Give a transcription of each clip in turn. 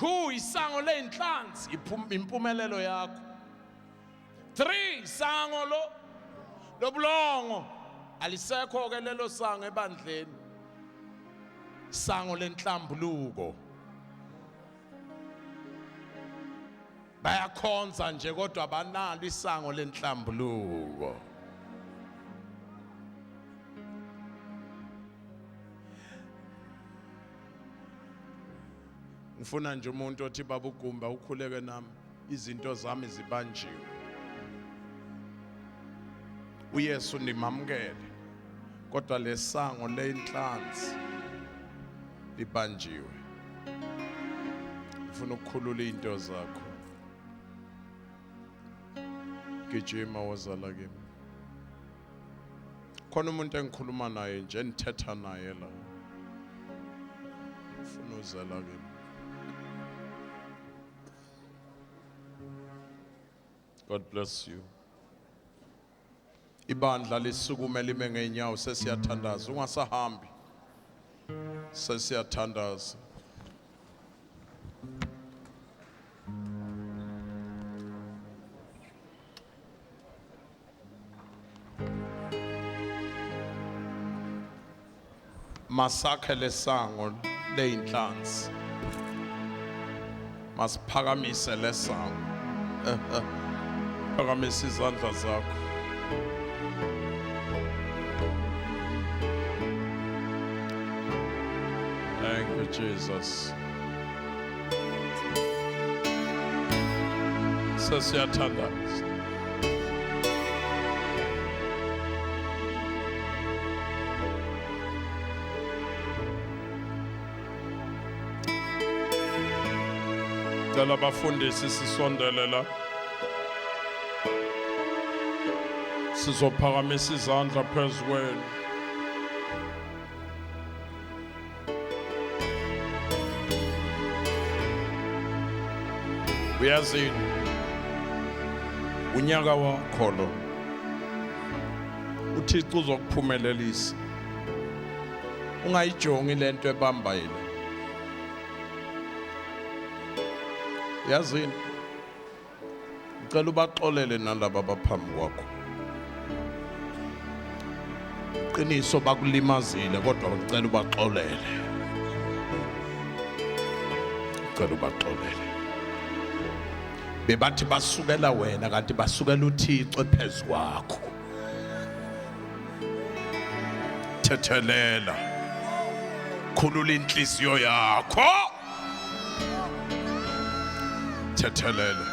2 isango ley'nhlanzi impumelelo yakho. 3 isango lobulongo alisekho ke lelo sango ebandleni. Isango lenhlambuluko bayakhonza nje kodwa banalo isango lenhlambuluko. Ngifuna nje umuntu othi baba uGumbi ukhuleke nami izinto zami zibanjiwe. uYesu nimamukele kodwa lesango ley'nhlanzi libanjiwe. Ngifuna ukukhulula into zakho. Gijima wozala kimi. Khona umuntu engikhuluma naye nje nithetha naye la. Ngifuna uzala kimi. God bless you. Ibandla lisukume lime ngeenyawo sesiyathandaza. Ungasahambi. Sesiyathandaza. Masakhe lesango ley'nhlanzi. Masiphakamise lesango. Phakamisa izandla zakho. Thank you, Jesus. Sesiyathandaza. Cela abafundisi sisondele la. Sizophakamisa izandla phezu kwenu. Uyazini unyaka wakho lo uThixo uzokuphumelelisa. Ungayijongi lento ebamba yini. Uyazini ngicela ubaxolele nalabo abaphambi kwakho. Qiniso bakulimazile kodwa ngicela ubaxolele. Ngicela ubaxolele. Bebathi basukela wena kanti basukela uThixo phezu kwakho. Thethelela. Khulula inhliziyo yakho. Thethelela.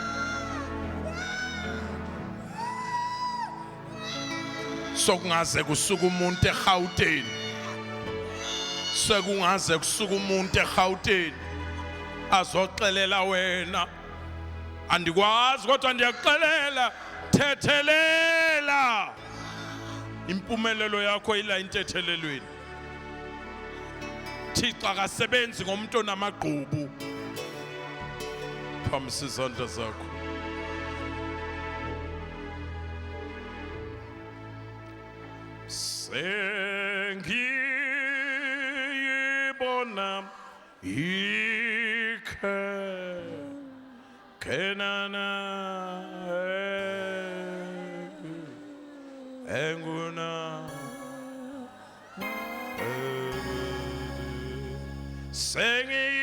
Sokungaze kusuka umuntu eGauteng. Sokungaze kusuka umuntu eGauteng azoxelela wena. Andikwazi kodwa ndiyakuxelela, thethelela. Impumelelo yakho ila intethelelweni. Thixo akasebenzi ngomuntu onamagqubu. Phamisa izandla zakho. Sengiyibona kenana enguna sengiyibona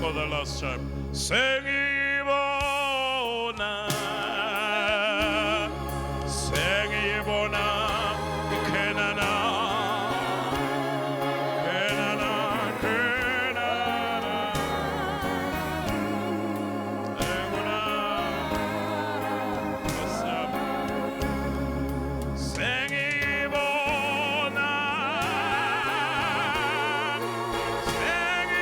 for the last time. Sengibona, sengibona, kenana, kenana, kenana, sengibona, sengibona.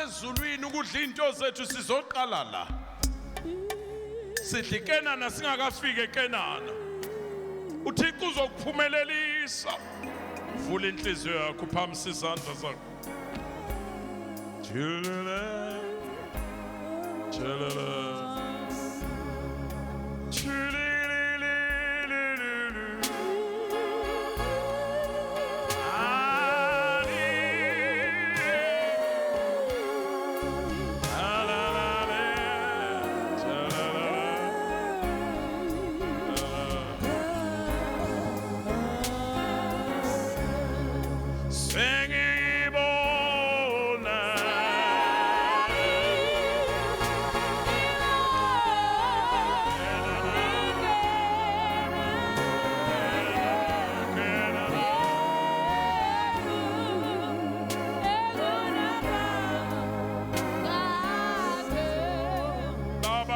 ezulwini ukudla into zethu sizoqala la. Sidla iKenana singakafiki eKenana. uThixo uzokuphumelelisa. Vula inhliziyo yakho phamisa izandla zakho. Chilele.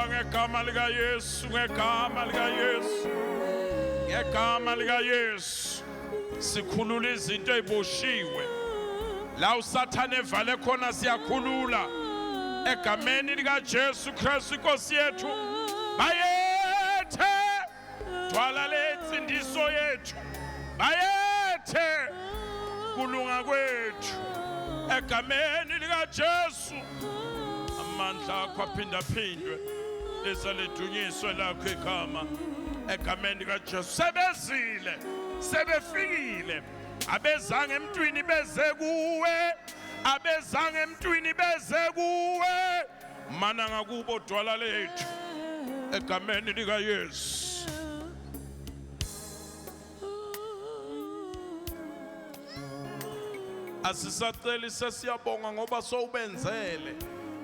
Ngegama likaYesu, ngegama likaYesu, ngegama likaYesu, sikhulula izinto eziboshiwe. La uSathane evale khona siyakhulula. Egameni likaJesu Kristu Inkosi yethu. Bayethe twala lensindiso yethu. Bayethe kulunga kwethu. Egameni likaJesu amandla akho aphindaphindwe. Lesalethunyiswe lakho igama egameni likaJesu. Sebezile, sebefikile. Abezange emntwini beze kuwe, abezange emntwini beze kuwe. Mana ngakubo dwala lethu egameni likaYesu. Asisaceli sesiyabonga ngoba sowubenzele.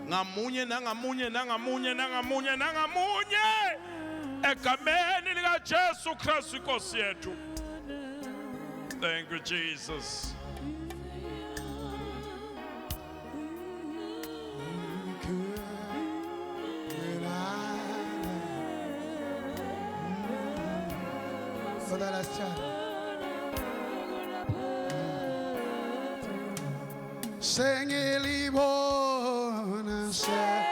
Ngamunye nangamunye nangamunye nangamunye nangamunye egameni likaJesu Kristu Inkosi yethu. Thank you, Jesus. So that us chant. Sing ilibona se.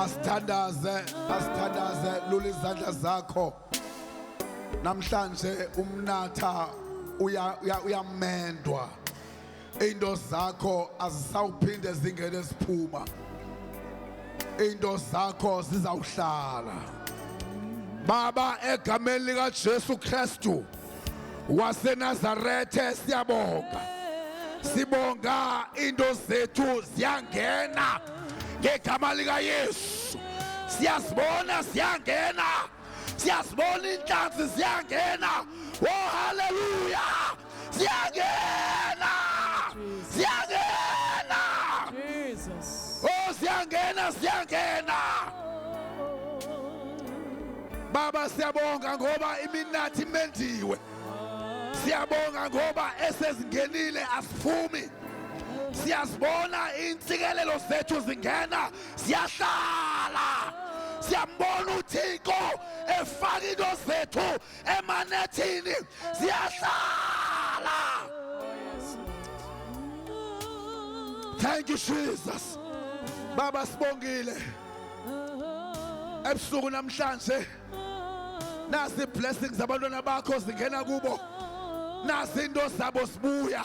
Asithandaze lula izandla zakho namhlanje umnatha uyamendwa into zakho azisawuphinde zingene siphuma into zakho zizawuhlala baba egameni likaJesu Kristu waseNazarethe sibonga into zethu ziyangena ngegama likaYesu. Siyasibona siyangena, siyasibona inhlanzi siyangena. Oh hallelujah, siyangena, siyangena, Jesus. Oh siyangena. Baba siyabonga ngoba iminathi imendiwe. Siyabonga ngoba esezingenile asiphumi. Siyasibona intsikelelo zethu zingena, siyahlala. Siyambona uThixo efaka into zethu emanethini, siyahlala. Thank you Jesus. Baba sibongile ebusuku namhlanje. Nasi blessings abantwana bakho zingena kubo. Nasi into zabo sibuya.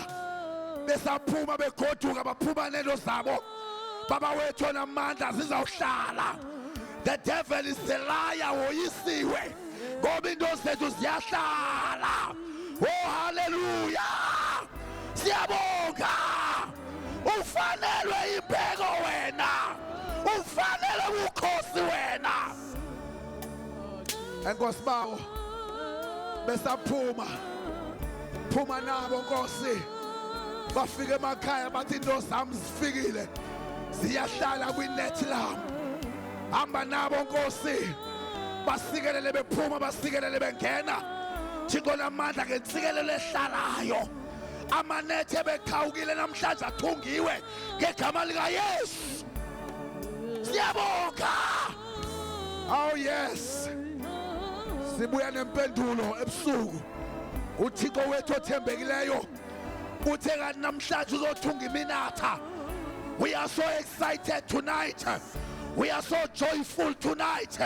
Besaphuma begoduka baphuma nento zabo baba wethu onamandla zizawuhlala. The devil is a liar, woyisiwe ngoba into zethu ziyahlala. Oh hallelujah, siyabonga. Ufanelwe imbeko wena, ufanelwe ukhosi wena. Enkosi bawo besaphuma phuma nabo Nkosi, bafike emakhaya bathi into zami zifikile ziyahlala kwinet lami. Hamba nabo Nkosi, basikelele bephuma, basikelele bengena. Thixo namandla ngentsikelelo ehlalayo. Amanethe bekhawukile namhlanje athungiwe ngegama likaYesu. Siyabonga. Oh yes, sibuya nempendulo ebusuku. Uthixo wethu othembekileyo uthe kanti namhlanje uzothunga iminatha. We are so excited tonight. We are so joyful tonight.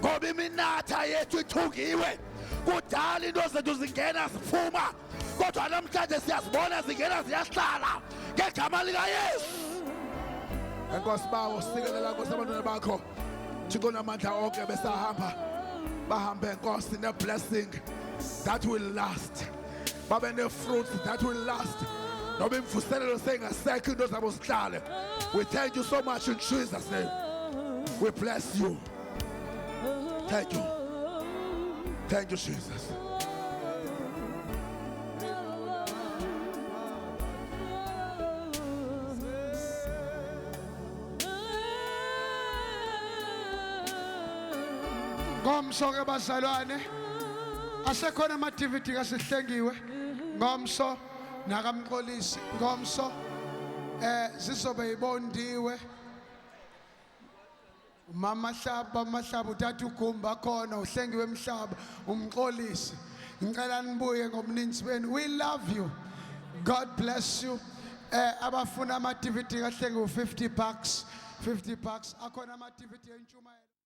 Ngoba iminatha yethu ithungiwe. Kudala into zethu zingena ziphuma, kodwa namhlanje siyazibona zingena ziyahlala ngegama likaYesu. Enkosi bawo sikelela Nkosi abantwana bakho. Thixo namandla onke besahamba bahambe Nkosi ne blessing that will last. Babe ne fruits that will last. Noba imvuselelo sengasekho into zabo zihlale. We thank you so much in Jesus' name. We bless you. Thank you. Thank you, Jesus. Ngomso ke bazalwane, asekhona ama-activity kasihlengiwe ngomso nakamxolisi ngomso zizobe yibondiwe. Mama Mahlaba uthatha ugumbi akhona, uhlengiwe Mhlaba, umxolisi. Ngicela nibuye ngomninzi benu. We love you. God bless you. Abafuna ama-activity kahlengiwe $50. $50 akhona ama-activity entshumayelo.